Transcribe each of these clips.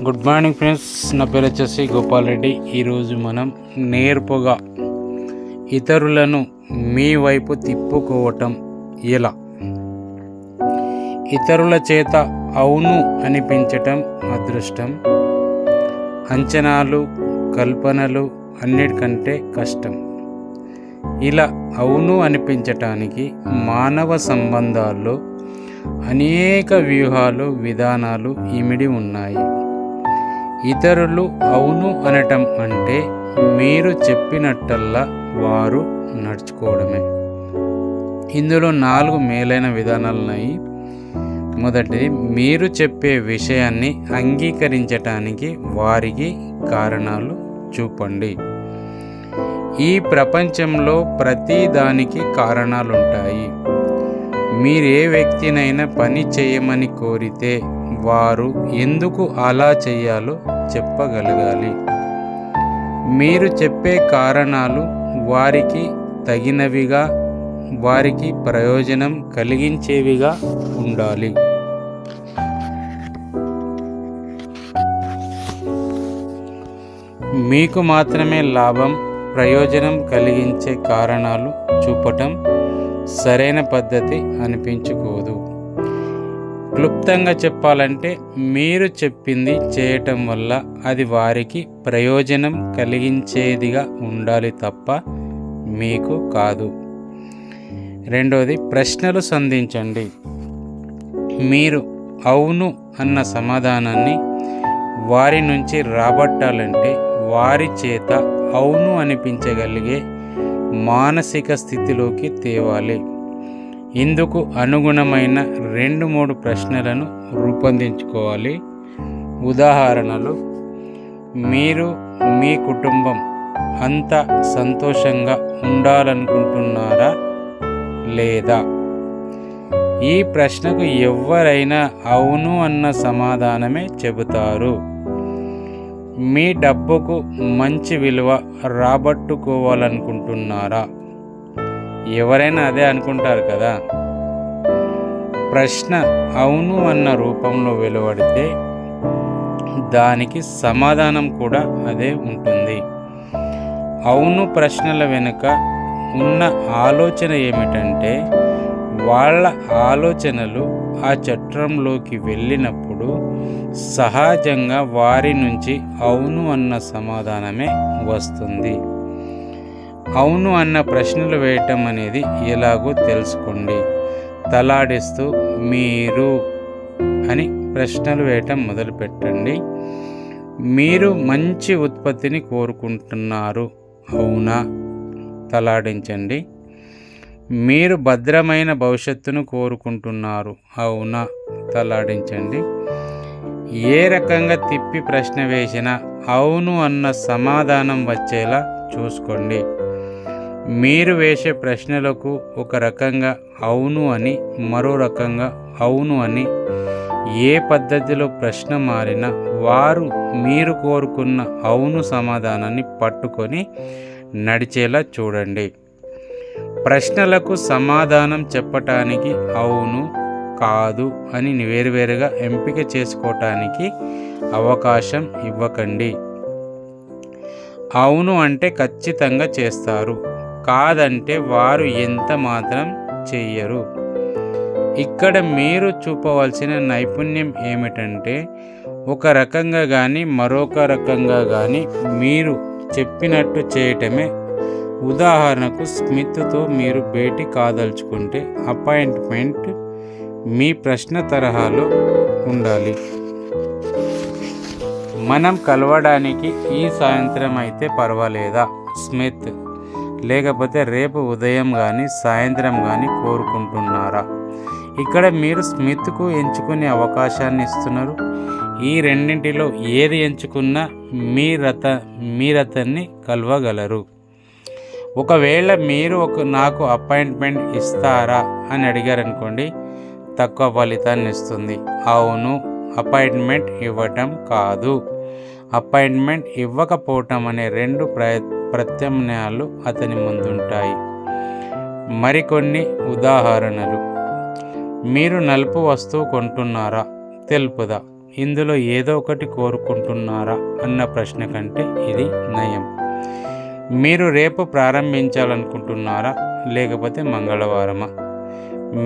Good morning friends, నా పేరు వచ్చేసి గోపాల్ రెడ్డి. ఈరోజు మనం నేర్పుగా ఇతరులను మీ వైపు తిప్పుకోవటం ఎలా, ఇతరుల చేత అవును అనిపించటం అదృష్టం, అంచనాలు కల్పనలు అన్నిటికంటే కష్టం. ఇలా అవును అనిపించటానికి మానవ సంబంధాల్లో అనేక వ్యూహాలు విధానాలు ఇమిడి ఉన్నాయి. ఇతరులు అవును అనటం అంటే మీరు చెప్పినట్టల్లా వారు నడుచుకోవడమే. ఇందులో 4 మేలైన విధానాలు ఉన్నాయి. మొదటిది, మీరు చెప్పే విషయాన్ని అంగీకరించటానికి వారికి కారణాలు చూపండి. ఈ ప్రపంచంలో ప్రతి దానికి కారణాలుంటాయి. మీరే వ్యక్తినైనా పని చేయమని కోరితే వారు ఎందుకు అలా చేయాలో చెప్పగలగాలి. మీరు చెప్పే కారణాలు వారికి తగినవిగా, వారికి ప్రయోజనం కలిగించేవిగా ఉండాలి. మీకు మాత్రమే లాభం, ప్రయోజనం కలిగించే కారణాలు చూపటం సరైన పద్ధతి అనిపించుకోదు. క్లుప్తంగా చెప్పాలంటే, మీరు చెప్పింది చేయటం వల్ల అది వారికి ప్రయోజనం కలిగించేదిగా ఉండాలి తప్ప మీకు కాదు. రెండోది, ప్రశ్నలు సంధించండి. మీరు అవును అన్న సమాధానాన్ని వారి నుంచి రాబట్టాలంటే వారి చేత అవును అనిపించగలిగే మానసిక స్థితిలోకి తేవాలి. ఇందుకు అనుగుణమైన 2-3 ప్రశ్నలను రూపొందించుకోవాలి. ఉదాహరణలు: మీరు మీ కుటుంబం అంతా సంతోషంగా ఉండాలనుకుంటున్నారా లేదా? ఈ ప్రశ్నకు ఎవరైనా అవును అన్న సమాధానమే చెబుతారు. మీ డబ్బుకు మంచి విలువ రాబట్టుకోవాలనుకుంటున్నారా? ఎవరైనా అదే అనుకుంటారు కదా. ప్రశ్న అవును అన్న రూపంలో వెలువడితే దానికి సమాధానం కూడా అదే ఉంటుంది. అవును ప్రశ్నల వెనుక ఉన్న ఆలోచన ఏమిటంటే, వాళ్ళ ఆలోచనలు ఆ చట్రంలోకి వెళ్ళినప్పుడు సహజంగా వారి నుంచి అవును అన్న సమాధానమే వస్తుంది. అవును అన్న ప్రశ్నలు వేయటం అనేది ఎలాగో తెలుసుకోండి. తలాడిస్తూ మీరు అని ప్రశ్నలు వేయటం మొదలుపెట్టండి. మీరు మంచి ఉత్పత్తిని కోరుకుంటున్నారు, అవునా? తలాడించండి. మీరు భద్రమైన భవిష్యత్తును కోరుకుంటున్నారు, అవునా? తలాడించండి. ఏ రకంగా తిప్పి ప్రశ్న వేసినా అవును అన్న సమాధానం వచ్చేలా చూసుకోండి. మీరు వేసే ప్రశ్నలకు ఒక రకంగా అవును అని, మరో రకంగా అవును అని, ఏ పద్ధతిలో ప్రశ్న మారినా వారు మీరు కోరుకున్న అవును సమాధానాన్ని పట్టుకొని నడిచేలా చూడండి. ప్రశ్నలకు సమాధానం చెప్పటానికి అవును, కాదు అని వేరువేరుగా ఎంపిక చేసుకోవటానికి అవకాశం ఇవ్వకండి. అవును అంటే ఖచ్చితంగా చేస్తారు, కాదంటే వారు ఎంత మాత్రం చెయ్యరు. ఇక్కడ మీరు చూపవలసిన నైపుణ్యం ఏమిటంటే, ఒక రకంగా కానీ మరొక రకంగా కానీ మీరు చెప్పినట్టు చేయటమే. ఉదాహరణకు, స్మిత్తో మీరు భేటీ కాదలుచుకుంటే అపాయింట్మెంట్ మీ ప్రశ్న తరహాలో ఉండాలి. మనం కలవడానికి ఈ సాయంత్రం అయితే పర్వాలేదా స్మిత్? లేకపోతే రేపు ఉదయం కానీ సాయంత్రం కానీ కోరుకుంటున్నారా? ఇక్కడ మీరు స్మిత్కు ఎంచుకునే అవకాశాన్ని ఇస్తున్నారు. ఈ రెండింటిలో ఏది ఎంచుకున్నా మీరతన్ని కలవగలరు. ఒకవేళ మీరు నాకు అపాయింట్మెంట్ ఇస్తారా అని అడిగారనుకోండి, తక్కువ ఫలితాన్ని ఇస్తుంది. అవును, అపాయింట్మెంట్ ఇవ్వటం కాదు. అపాయింట్మెంట్ ఇవ్వకపోవటం అనే 2 ప్రత్యామ్నాయాలు అతని ముందుంటాయి. మరికొన్ని ఉదాహరణలు: మీరు నలుపు వస్తువు కొంటున్నారా, తెలుపుదా? ఇందులో ఏదో ఒకటి కోరుకుంటున్నారా అన్న ప్రశ్న కంటే ఇది నయం. మీరు రేపు ప్రారంభించాలనుకుంటున్నారా లేకపోతే మంగళవారమా?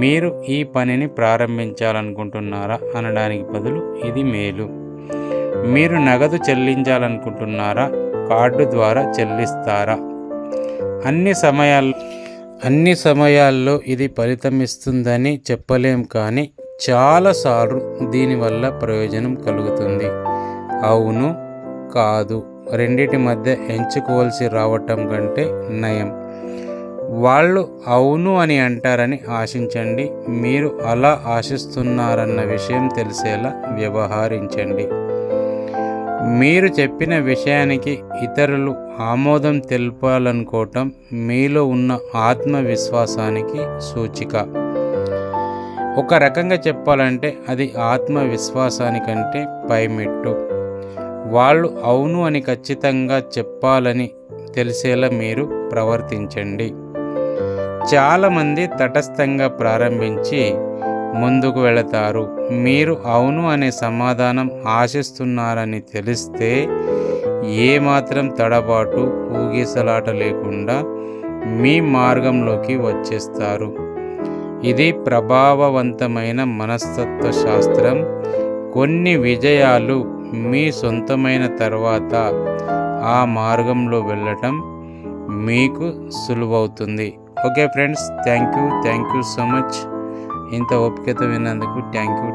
మీరు ఈ పనిని ప్రారంభించాలనుకుంటున్నారా అనడానికి బదులు ఇది మేలు. మీరు నగదు చెల్లించాలనుకుంటున్నారా కార్డు ద్వారా చెల్లిస్తారా? అన్ని సమయాల్లో ఇది ఫలితమిస్తుందని చెప్పలేం, కానీ చాలాసార్లు దీనివల్ల ప్రయోజనం కలుగుతుంది. అవును, కాదు రెండిటి మధ్య ఎంచుకోవాల్సి రావటం కంటే నయం. వాళ్ళు అవును అని అంటారని ఆశించండి. మీరు అలా ఆశిస్తున్నారన్న విషయం తెలిసేలా వ్యవహరించండి. మీరు చెప్పిన విషయానికి ఇతరులు ఆమోదం తెలపాలనుకోవటం మీలో ఉన్న ఆత్మవిశ్వాసానికి సూచిక. ఒక రకంగా చెప్పాలంటే అది ఆత్మవిశ్వాసానికంటే పైమెట్టు. వాళ్ళు అవును అని ఖచ్చితంగా చెప్పాలని తెలిసేలా మీరు ప్రవర్తించండి. చాలామంది తటస్థంగా ప్రారంభించి ముందుకు వెళతారు. మీరు అవును అనే సమాధానం ఆశిస్తున్నారని తెలిస్తే ఏమాత్రం తడబాటు ఊగిసలాట లేకుండా మీ మార్గంలోకి వచ్చేస్తారు. ఇది ప్రభావవంతమైన మనస్తత్వ శాస్త్రం. కొన్ని విజయాలు మీ సొంతమైన తర్వాత ఆ మార్గంలో వెళ్ళటం మీకు సులువవుతుంది. Okay friends, thank you so much. ఇంత ఓపికతో విన్నందుకు థ్యాంక్ యూ.